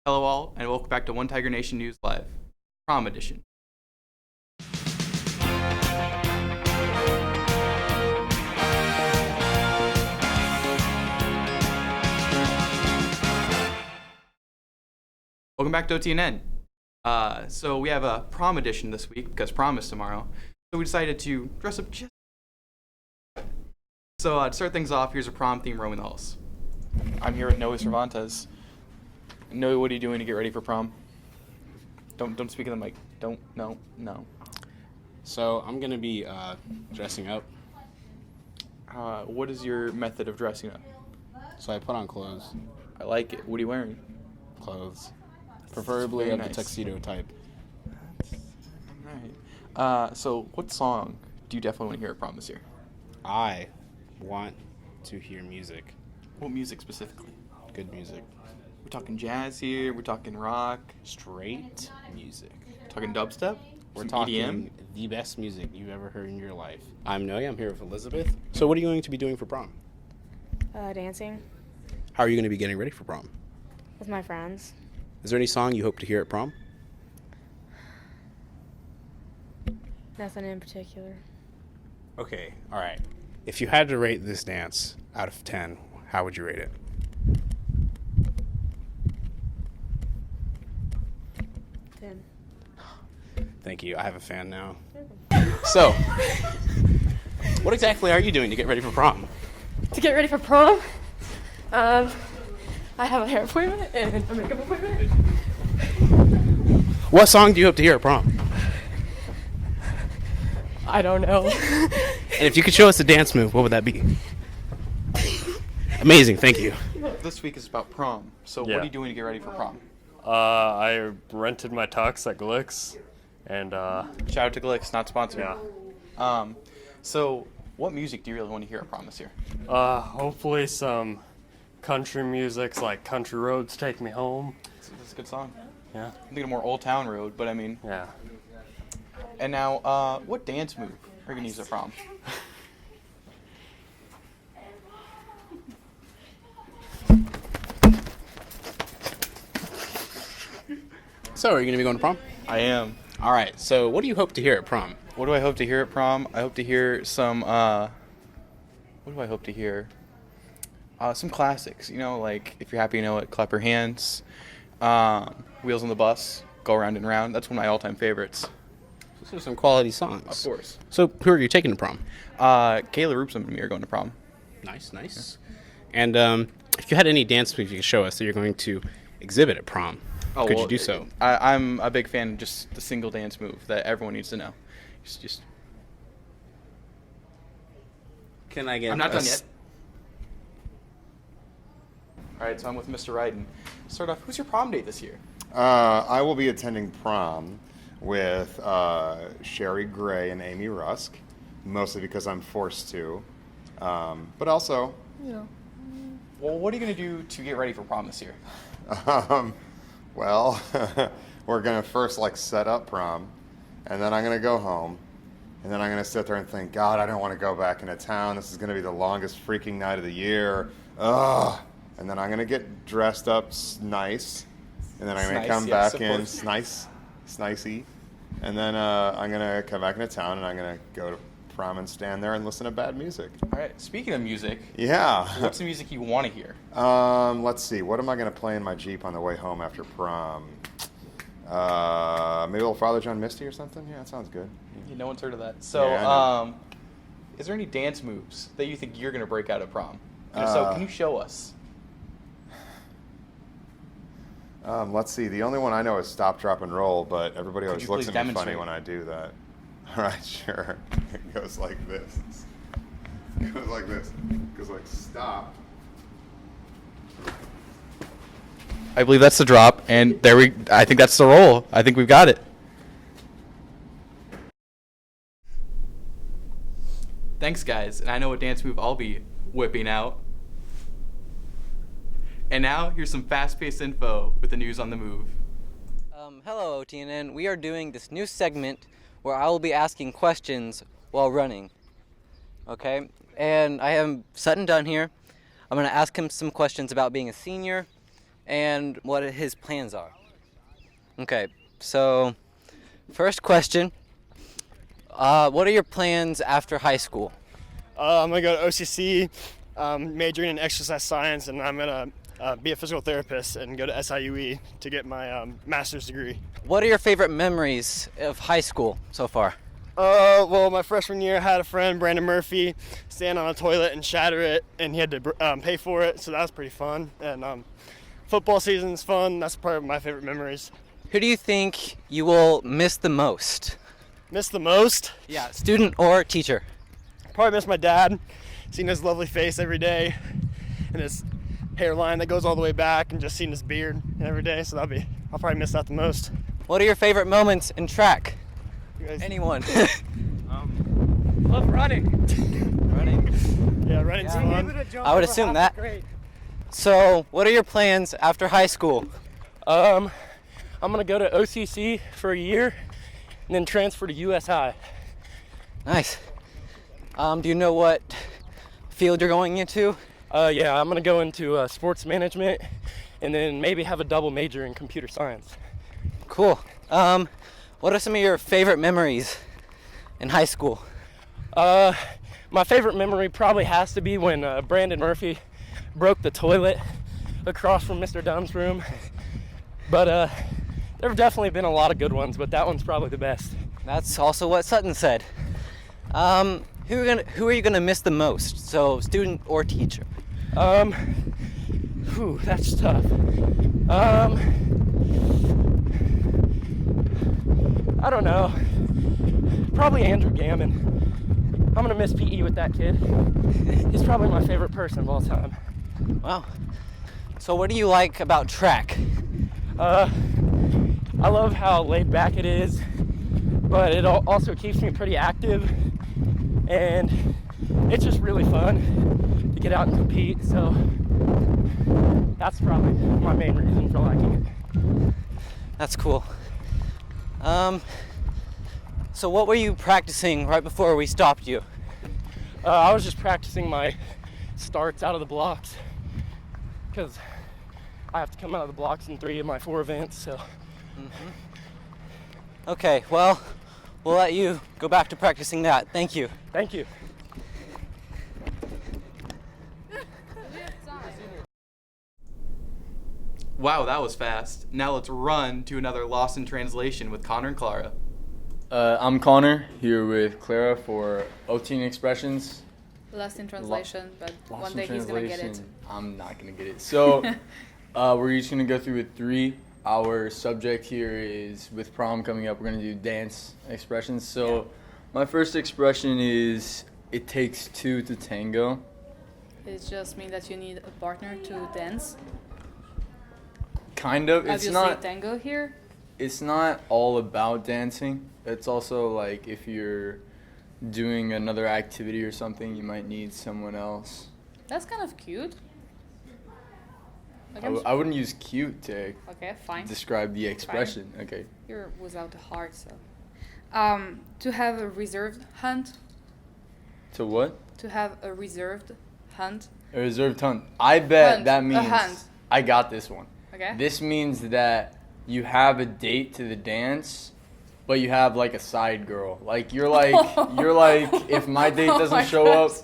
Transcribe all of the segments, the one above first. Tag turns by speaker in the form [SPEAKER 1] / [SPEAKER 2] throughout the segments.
[SPEAKER 1] Hello all, and welcome back to One Tiger Nation News Live, Prom Edition. Welcome back to OTNN. So we have a prom edition this week because prom is tomorrow. So we decided to dress up just. So to start things off, here's a prom theme roaming the halls. I'm here with Noe Cervantes. Noe, what are you doing to get ready for prom? Don't speak in the mic. No.
[SPEAKER 2] So I'm gonna be dressing up.
[SPEAKER 1] What is your method of dressing up?
[SPEAKER 2] So I put on clothes.
[SPEAKER 1] I like it. What are you wearing?
[SPEAKER 2] Clothes. Preferably
[SPEAKER 1] very
[SPEAKER 2] of the
[SPEAKER 1] nice.
[SPEAKER 2] tuxedo type.
[SPEAKER 1] Alright. So what song do you definitely want to hear at prom this year?
[SPEAKER 2] I want to hear music.
[SPEAKER 1] What music specifically?
[SPEAKER 2] Good music.
[SPEAKER 1] We're talking jazz here. We're talking rock.
[SPEAKER 2] Straight music.
[SPEAKER 1] Talking dubstep.
[SPEAKER 2] We're
[SPEAKER 1] Some
[SPEAKER 2] talking
[SPEAKER 1] EDM.
[SPEAKER 2] the best music you've ever heard in your life. I'm Noe. I'm here with Elizabeth. So what are you going to be doing for prom?
[SPEAKER 3] Dancing
[SPEAKER 2] How are you going to be getting ready for prom?
[SPEAKER 3] with my friends.
[SPEAKER 2] Is there any song you hope to hear at prom?
[SPEAKER 3] Nothing in particular.
[SPEAKER 2] Okay, all right. If you had to rate this dance out of 10, how would you rate it?
[SPEAKER 3] 10.
[SPEAKER 2] Thank you. I have a fan now. So, what exactly are you doing to get ready for prom?
[SPEAKER 3] To get ready for prom, I have a hair appointment and a makeup appointment.
[SPEAKER 2] What song do you hope to hear at prom?
[SPEAKER 3] I don't know.
[SPEAKER 2] And if you could show us a dance move, what would that be? Amazing, thank you.
[SPEAKER 1] This week is about prom. So what
[SPEAKER 4] Yeah.
[SPEAKER 1] are you doing to get ready for prom?
[SPEAKER 4] I rented my tux at Glick's, and
[SPEAKER 1] Shout out to Glick's, not sponsored.
[SPEAKER 4] yeah.
[SPEAKER 1] So what music do you really want to hear at prom this year?
[SPEAKER 4] Hopefully some country music's like Country Roads Take Me Home.
[SPEAKER 1] That's a good song.
[SPEAKER 4] Yeah.
[SPEAKER 1] I'm thinking more Old Town Road, but I mean.
[SPEAKER 4] Yeah.
[SPEAKER 1] And now, what dance move are you gonna use at prom?
[SPEAKER 2] So, are you going to be going to prom?
[SPEAKER 1] I am.
[SPEAKER 2] All right, so what do you hope to hear at prom?
[SPEAKER 1] What do I hope to hear at prom? I hope to hear some. What do I hope to hear? Some classics. You know, like If You're Happy, You Know It, Clap Your Hands, Wheels on the Bus, Go Round and Round. That's one of my all-time favorites.
[SPEAKER 2] Those are some quality songs.
[SPEAKER 1] Of course.
[SPEAKER 2] So, who are you taking to prom?
[SPEAKER 1] Kayla Roopson and me are going to prom.
[SPEAKER 2] Nice. And if you had any dance moves you could show us that you're going to exhibit at prom, could you do so?
[SPEAKER 1] I'm a big fan of just the single dance move that everyone needs to know. Just
[SPEAKER 2] Can I get
[SPEAKER 1] I'm not done yet. All right, so I'm with Mr. Ryden. Start off, who's your prom date this year?
[SPEAKER 5] I will be attending prom with Sherry Gray and Amy Rusk, mostly because I'm forced to. But also, you know.
[SPEAKER 1] Well, what are you going to do to get ready for prom this year?
[SPEAKER 5] Well, we're going to first set up prom, and then I'm going to go home, and then I'm going to sit there and think, God, I don't want to go back into town. This is going to be the longest freaking night of the year. Ugh. And then I'm going to get dressed up nice, and then I'm going to come
[SPEAKER 1] Yes,
[SPEAKER 5] back
[SPEAKER 1] of
[SPEAKER 5] in
[SPEAKER 1] course.
[SPEAKER 5] snicey, and then I'm going to come back into town, and I'm going to go to prom and stand there and listen to bad music.
[SPEAKER 1] All right, speaking of music,
[SPEAKER 5] Yeah.
[SPEAKER 1] what's the music you want to hear?
[SPEAKER 5] Let's see. What am I going to play in my Jeep on the way home after prom? Maybe Old Father John Misty or something? Yeah, that sounds good.
[SPEAKER 1] No one's heard of that. So,
[SPEAKER 5] Yeah, I know.
[SPEAKER 1] is there any dance moves that you think you're going to break out at prom? And if so, can you show us?
[SPEAKER 5] Let's see. The only one I know is Stop, Drop, and Roll, but everybody always
[SPEAKER 1] you
[SPEAKER 5] looks
[SPEAKER 1] please
[SPEAKER 5] at me funny
[SPEAKER 1] demonstrate?
[SPEAKER 5] when I do that. All right, sure. It goes like this. It goes like this. It goes like stop.
[SPEAKER 1] I believe that's the drop, and I think that's the roll. I think we've got it. Thanks, guys. And I know what dance move I'll be whipping out. And now, here's some fast-paced info with the news on the move.
[SPEAKER 6] Hello, OTNN. We are doing this new segment where I will be asking questions while running. Okay? And I have Sutton Dunn here. I'm going to ask him some questions about being a senior and what his plans are. Okay, so first question. What are your plans after high school?
[SPEAKER 4] I'm gonna go to OCC, majoring in exercise science, and I'm gonna be a physical therapist and go to SIUE to get my master's degree.
[SPEAKER 6] What are your favorite memories of high school so far?
[SPEAKER 4] Well, my freshman year, I had a friend, Brandon Murphy, stand on a toilet and shatter it, and he had to pay for it, so that was pretty fun. And football season's fun. That's part of my favorite memories.
[SPEAKER 6] Who do you think you will miss the most?
[SPEAKER 4] Miss the most?
[SPEAKER 6] Yeah, student or teacher?
[SPEAKER 4] Probably miss my dad, seeing his lovely face every day, and his hairline that goes all the way back, and just seeing his beard every day. So I'll probably miss that the most.
[SPEAKER 6] What are your favorite moments in track?
[SPEAKER 4] You guys-
[SPEAKER 6] Anyone?
[SPEAKER 4] Love running.
[SPEAKER 6] Running.
[SPEAKER 4] Yeah, running's fun.
[SPEAKER 6] I would assume that. So, what are your plans after high school?
[SPEAKER 4] I'm gonna go to OCC for a year, and then transfer to USI.
[SPEAKER 6] Nice. Do you know what field you're going into?
[SPEAKER 4] Yeah, I'm gonna go into sports management, and then maybe have a double major in computer science.
[SPEAKER 6] Cool. What are some of your favorite memories in high school?
[SPEAKER 4] My favorite memory probably has to be when Brandon Murphy broke the toilet across from Mr. Dunn's room. But there have definitely been a lot of good ones, but that one's probably the best.
[SPEAKER 6] That's also what Sutton said. Who are you gonna miss the most? So, student or teacher?
[SPEAKER 4] That's tough. I don't know. Probably Andrew Gammon. I'm gonna miss PE with that kid. He's probably my favorite person of all time.
[SPEAKER 6] Wow. So, what do you like about track?
[SPEAKER 4] I love how laid back it is, but it also keeps me pretty active, and it's just really fun to get out and compete. So that's probably my main reason for liking it.
[SPEAKER 6] That's cool. So what were you practicing right before we stopped you?
[SPEAKER 4] I was just practicing my starts out of the blocks, because I have to come out of the blocks in 3 of my 4 events. So.
[SPEAKER 6] Okay, well, we'll let you go back to practicing that. Thank you.
[SPEAKER 4] Thank you.
[SPEAKER 1] Wow, that was fast. Now let's run to another Lost in Translation with Connor and Clara.
[SPEAKER 7] I'm Connor, here with Clara for OTNN Expressions.
[SPEAKER 8] Lost in translation, but
[SPEAKER 7] Lost
[SPEAKER 8] one
[SPEAKER 7] in
[SPEAKER 8] day he's gonna get it.
[SPEAKER 7] translation. I'm not gonna get it. So we're each gonna go through with 3. Our subject here is, with prom coming up, we're gonna do dance expressions. So my first expression is, it takes 2 to tango.
[SPEAKER 8] It just means that you need a partner to dance.
[SPEAKER 7] Kind of.
[SPEAKER 8] Obviously, tango here.
[SPEAKER 7] It's not all about dancing. It's also like if you're doing another activity or something, you might need someone else.
[SPEAKER 8] That's kind of cute. Like,
[SPEAKER 7] I wouldn't use cute to
[SPEAKER 8] okay, fine.
[SPEAKER 7] describe the expression. Okay.
[SPEAKER 8] You're without a heart, so. To have a reserved hunt.
[SPEAKER 7] To what?
[SPEAKER 8] To have a reserved hunt.
[SPEAKER 7] A reserved hunt. I bet
[SPEAKER 8] Hunt.
[SPEAKER 7] that
[SPEAKER 8] A
[SPEAKER 7] means
[SPEAKER 8] hunt.
[SPEAKER 7] I got this one.
[SPEAKER 8] Okay.
[SPEAKER 7] This means that you have a date to the dance, but you have like a side girl. Like you're like if my date
[SPEAKER 8] Oh
[SPEAKER 7] doesn't
[SPEAKER 8] my
[SPEAKER 7] show
[SPEAKER 8] gosh.
[SPEAKER 7] up,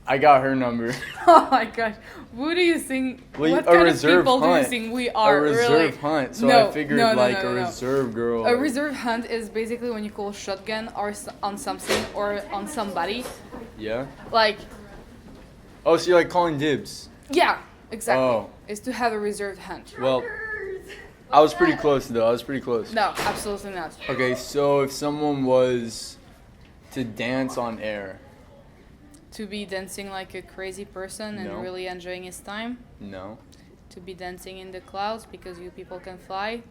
[SPEAKER 7] I got her number.
[SPEAKER 8] Oh my gosh. Who do you think?
[SPEAKER 7] Well,
[SPEAKER 8] what
[SPEAKER 7] a
[SPEAKER 8] kind of
[SPEAKER 7] reserve
[SPEAKER 8] people do you
[SPEAKER 7] hunt.
[SPEAKER 8] think we are?
[SPEAKER 7] A reserve
[SPEAKER 8] really?
[SPEAKER 7] hunt. So
[SPEAKER 8] No,
[SPEAKER 7] I figured
[SPEAKER 8] no,
[SPEAKER 7] like
[SPEAKER 8] no,
[SPEAKER 7] a
[SPEAKER 8] no.
[SPEAKER 7] reserve girl.
[SPEAKER 8] A reserve hunt is basically when you call shotgun or on something or on somebody.
[SPEAKER 7] Yeah.
[SPEAKER 8] Like,
[SPEAKER 7] Oh, so you're like calling dibs.
[SPEAKER 8] yeah, exactly.
[SPEAKER 7] Oh.
[SPEAKER 8] Is to have a reserved hunt.
[SPEAKER 7] Well, I was pretty close though. I was pretty close.
[SPEAKER 8] No, absolutely not.
[SPEAKER 7] Okay, so if someone was to dance on air,
[SPEAKER 8] To be dancing like a crazy person and
[SPEAKER 7] No.
[SPEAKER 8] really enjoying his time.
[SPEAKER 7] no.
[SPEAKER 8] To be dancing in the clouds because you people can fly.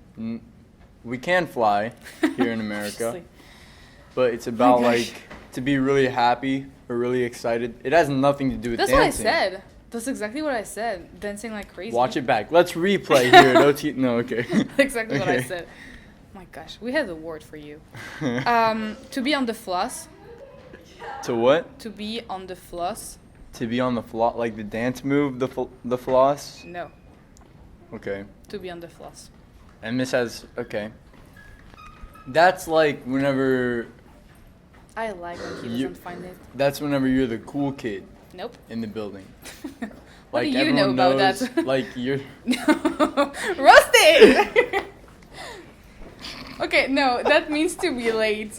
[SPEAKER 7] We can fly here in America,
[SPEAKER 8] Obviously.
[SPEAKER 7] but it's about
[SPEAKER 8] gosh.
[SPEAKER 7] like to be really happy or really excited. It has nothing to do with
[SPEAKER 8] That's
[SPEAKER 7] dancing.
[SPEAKER 8] what I said. That's exactly what I said. Dancing like crazy.
[SPEAKER 7] Watch it back. Let's replay here at OT. No, okay.
[SPEAKER 8] Exactly what I
[SPEAKER 7] Okay.
[SPEAKER 8] said. My gosh, we have a word for you. To be on the floss.
[SPEAKER 7] To what?
[SPEAKER 8] To be on the floss.
[SPEAKER 7] To be on the floss, like the dance move, the floss.
[SPEAKER 8] No.
[SPEAKER 7] Okay.
[SPEAKER 8] to be on the floss.
[SPEAKER 7] And Miss has, okay. That's like whenever,
[SPEAKER 8] I like when he
[SPEAKER 7] You-
[SPEAKER 8] doesn't find it.
[SPEAKER 7] that's whenever you're the cool kid
[SPEAKER 8] Nope.
[SPEAKER 7] in the building.
[SPEAKER 8] What
[SPEAKER 7] Like
[SPEAKER 8] do you know
[SPEAKER 7] everyone
[SPEAKER 8] about
[SPEAKER 7] knows,
[SPEAKER 8] that?
[SPEAKER 7] Like you're,
[SPEAKER 8] Roasted! Okay, no, that means to be late.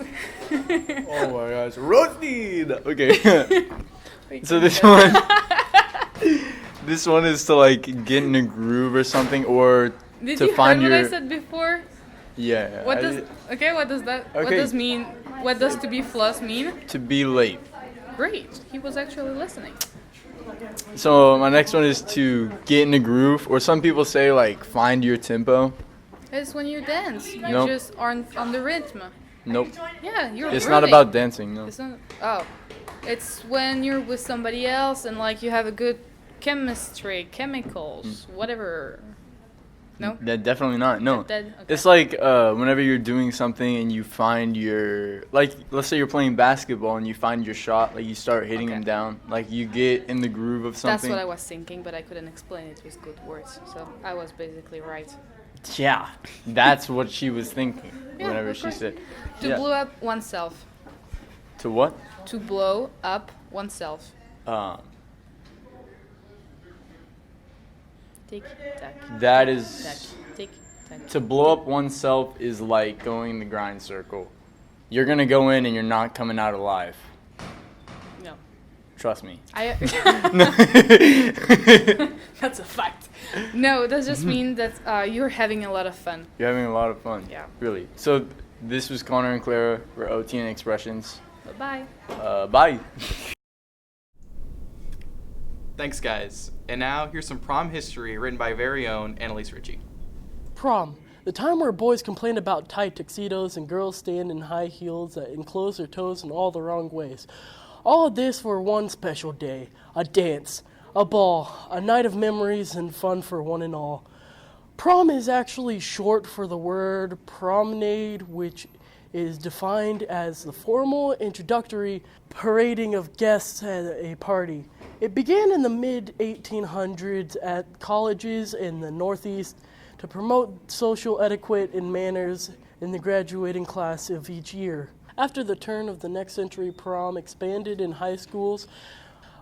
[SPEAKER 7] oh my gosh, roasted! Okay. So
[SPEAKER 8] Wait,
[SPEAKER 7] this one, this one is to like get in a groove or something, or
[SPEAKER 8] Did
[SPEAKER 7] to
[SPEAKER 8] you
[SPEAKER 7] find
[SPEAKER 8] heard
[SPEAKER 7] your,
[SPEAKER 8] what I said before?
[SPEAKER 7] yeah.
[SPEAKER 8] What
[SPEAKER 7] I
[SPEAKER 8] does
[SPEAKER 7] did-
[SPEAKER 8] what does that what
[SPEAKER 7] Okay.
[SPEAKER 8] does mean what does to be floss mean?
[SPEAKER 7] to be late.
[SPEAKER 8] Great. He was actually listening.
[SPEAKER 7] So my next one is to get in a groove, or some people say like find your tempo.
[SPEAKER 8] It's when you dance. You
[SPEAKER 7] Nope.
[SPEAKER 8] just aren't on the rhythm.
[SPEAKER 7] Nope.
[SPEAKER 8] Yeah, you're
[SPEAKER 7] It's not
[SPEAKER 8] grooving.
[SPEAKER 7] about dancing, no.
[SPEAKER 8] It's not. Oh, it's when you're with somebody else and like you have a good chemistry, chemicals, whatever. No.
[SPEAKER 7] That definitely not. No.
[SPEAKER 8] Okay.
[SPEAKER 7] It's like whenever you're doing something and you find your, like, let's say you're playing basketball and you find your shot, like you start hitting
[SPEAKER 8] Okay.
[SPEAKER 7] them down, like you get in the groove of
[SPEAKER 8] That's
[SPEAKER 7] something.
[SPEAKER 8] what I was thinking, but I couldn't explain it with good words. So I was basically right.
[SPEAKER 7] Yeah, that's what she was thinking
[SPEAKER 8] Yeah,
[SPEAKER 7] whenever
[SPEAKER 8] of
[SPEAKER 7] she
[SPEAKER 8] course.
[SPEAKER 7] said.
[SPEAKER 8] To
[SPEAKER 7] Yeah.
[SPEAKER 8] blow up oneself.
[SPEAKER 7] To what?
[SPEAKER 8] To blow up oneself. Tick tack.
[SPEAKER 7] That
[SPEAKER 8] tick,
[SPEAKER 7] is-
[SPEAKER 8] tack, tick tack.
[SPEAKER 7] To blow up oneself is like going the grind circle. You're gonna go in and you're not coming out alive.
[SPEAKER 8] No.
[SPEAKER 7] Trust me.
[SPEAKER 8] I. That's a fact. No, that just means that you're having a lot of fun.
[SPEAKER 7] You're having a lot of fun.
[SPEAKER 8] Yeah.
[SPEAKER 7] Really. So this was Connor and Clara for OTN Expressions.
[SPEAKER 8] Bye.
[SPEAKER 7] Bye.
[SPEAKER 1] Thanks, guys. And now here's some prom history written by very own Annalise Ritchie.
[SPEAKER 9] Prom, the time where boys complain about tight tuxedos and girls stand in high heels that enclose their toes in all the wrong ways. All of this for one special day, a dance, a ball, a night of memories and fun for one and all. Prom is actually short for the word promenade, which is defined as the formal introductory parading of guests at a party. It began in the mid-1800s at colleges in the Northeast to promote social etiquette and manners in the graduating class of each year. After the turn of the next century, prom expanded in high schools.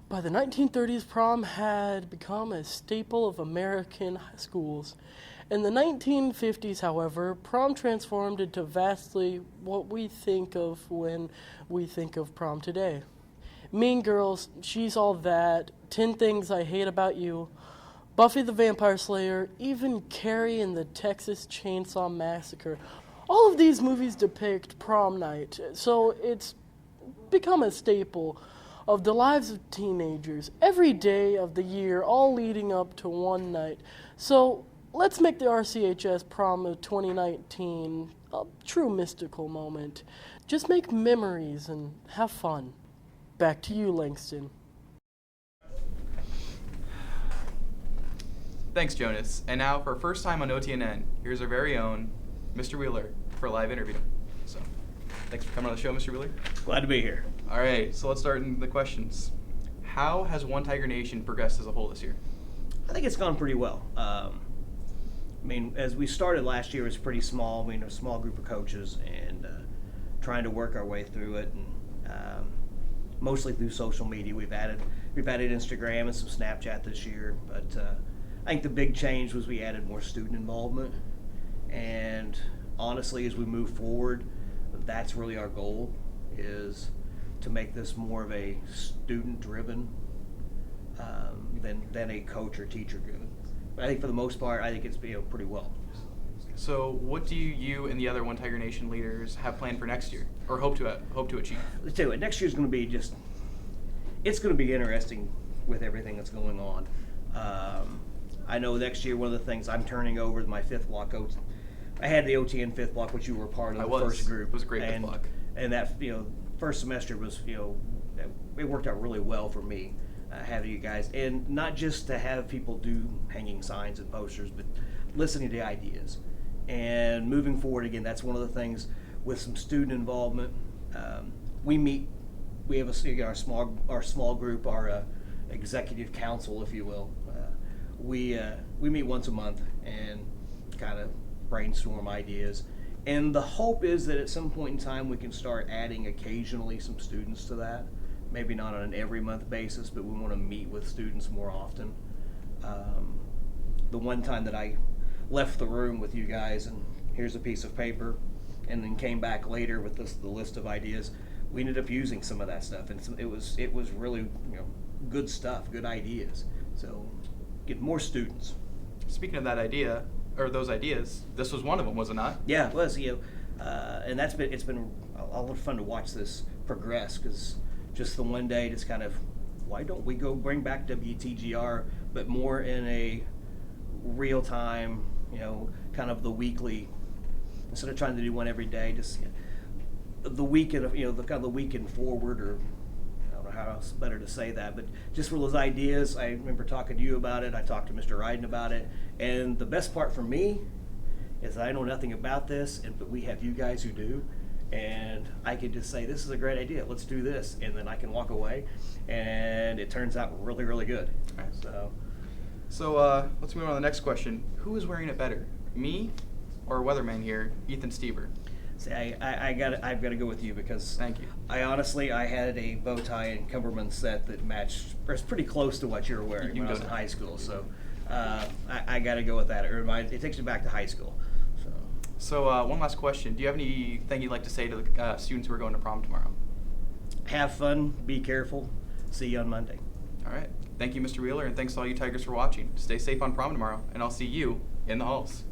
[SPEAKER 9] By the 1930s, prom had become a staple of American schools. In the 1950s, however, prom transformed into vastly what we think of when we think of prom today. Mean Girls, She's All That, 10 Things I Hate About You, Buffy the Vampire Slayer, even Carrie and the Texas Chainsaw Massacre. All of these movies depict prom night, so it's become a staple of the lives of teenagers every day of the year, all leading up to one night. So let's make the RCHS prom of 2019 a true mystical moment. Just make memories and have fun. Back to you, Langston.
[SPEAKER 1] Thanks, Jonas. And now, for our first time on OTNN, here's our very own Mr. Wheeler for a live interview. So, thanks for coming on the show, Mr. Wheeler.
[SPEAKER 10] Glad to be here.
[SPEAKER 1] All right, so let's start in the questions. How has One Tiger Nation progressed as a whole this year?
[SPEAKER 10] I think it's gone pretty well. I mean, as we started last year, it was pretty small. We had a small group of coaches and trying to work our way through it, and mostly through social media. We've added Instagram and some Snapchat this year, but I think the big change was we added more student involvement. And honestly, as we move forward, that's really our goal, is to make this more of a student-driven than a coach or teacher-driven. But I think for the most part, I think it's pretty well.
[SPEAKER 1] So, what do you and the other One Tiger Nation leaders have planned for next year, or hope to achieve?
[SPEAKER 10] Let's tell you what, next year's going to be it's going to be interesting with everything that's going on. I know next year, one of the things I'm turning over my fifth block. I had the OTN fifth block, which you were part of, first group.
[SPEAKER 1] It was a great fifth block.
[SPEAKER 10] And that, first semester was, it worked out really well for me, having you guys. And not just to have people do hanging signs and posters, but listening to ideas. And moving forward, again, that's one of the things with some student involvement. We have our small group, our executive council, if you will. we meet once a month and kind of brainstorm ideas. And the hope is that at some point in time we can start adding occasionally some students to that. Maybe not on an every month basis, but we want to meet with students more often. The one time that I left the room with you guys and here's a piece of paper, and then came back later with the list of ideas, we ended up using some of that stuff, and it was really good stuff, good ideas. So get more students.
[SPEAKER 1] Speaking of that idea, or those ideas, this was one of them, was it not?
[SPEAKER 10] Yeah, it was. And it's been a lot of fun to watch this progress, because just the one day, just kind of, why don't we go bring back WTGR, but more in a real time, kind of the weekly, instead of trying to do one every day, just the weekend of, the kind of the weekend forward, or I don't know how else better to say that, but just for those ideas. I remember talking to you about it. I talked to Mr. Ryden about it, and the best part for me is I know nothing about this, but we have you guys who do, and I can just say, this is a great idea, let's do this, and then I can walk away, and it turns out really, really good.
[SPEAKER 1] All right.
[SPEAKER 10] So
[SPEAKER 1] let's move on to the next question. Who is wearing it better, me or weatherman here, Ethan Stever?
[SPEAKER 10] see, I've got to go with you, because
[SPEAKER 1] Thank you.
[SPEAKER 10] I had a bow tie and Cumberland set that matched, or it's pretty close to what you were wearing
[SPEAKER 1] You
[SPEAKER 10] when I
[SPEAKER 1] can
[SPEAKER 10] was
[SPEAKER 1] go
[SPEAKER 10] in
[SPEAKER 1] to-
[SPEAKER 10] high school. So I got to go with that. It takes me back to high school.
[SPEAKER 1] So one last question. Do you have anything you'd like to say to the students who are going to prom tomorrow?
[SPEAKER 10] Have fun, be careful. See you on Monday.
[SPEAKER 1] All right. Thank you, Mr. Wheeler, and thanks to all you Tigers for watching. Stay safe on prom tomorrow, and I'll see you in the halls.